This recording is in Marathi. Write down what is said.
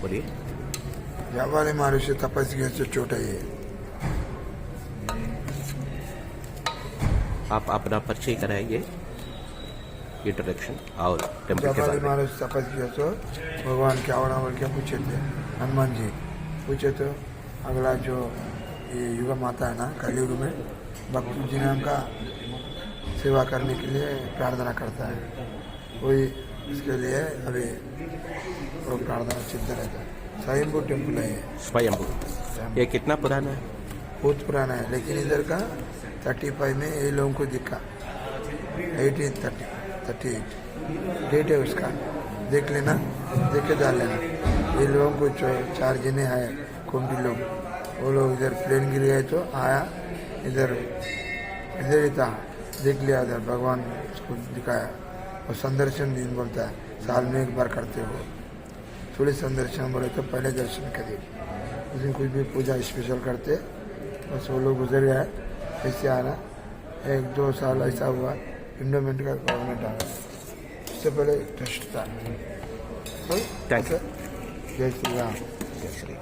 बोलिए। जाबाली महर्षि तपस्या से छोटा ही है। आप अपना परिचय कराएंगे, इंट्रोडक्शन और टेम्पल के जाबाली बारे में। महर्षि तपस्या तो भगवान क्या होना बोल के पूछे थे हनुमान जी। पूछे तो अगला जो ये युग माता है ना, कलयुग में भक्त जिन्हों का सेवा करने के लिए प्रार्थना करता है, वही इसके लिए अभी वो प्रार्थना सिद्ध रहता है। स्वयंभू टेम्पल है ये। स्वयंभू, ये कितना पुराना है? बहुत पुराना है, लेकिन इधर का 35 में ये लोगों को दिखा, 1838 डेट है उसका, देख लेना, देख के डाल लेना। ये लोगों को 4 जने आए कुंभी लोग, वो लोग इधर प्लेन गिर गए तो आया, इधर ही था, देख लिया, इधर भगवान उसको दिखाया। और संदर्शन दिन बोलता है, साल में एक बार करते हो। थोड़ी संदर्शन बोले तो पहले दर्शन करिए, उस दिन कुछ भी पूजा स्पेशल करते, बस वो लोग गुजर गया। ऐसे आ रहा 1-2 साल ऐसा हुआ, इंडोमेंट का गवर्नमेंट आ गया, उससे पहले ट्रस्ट था। Thank you. जय श्री राम। जय श्री।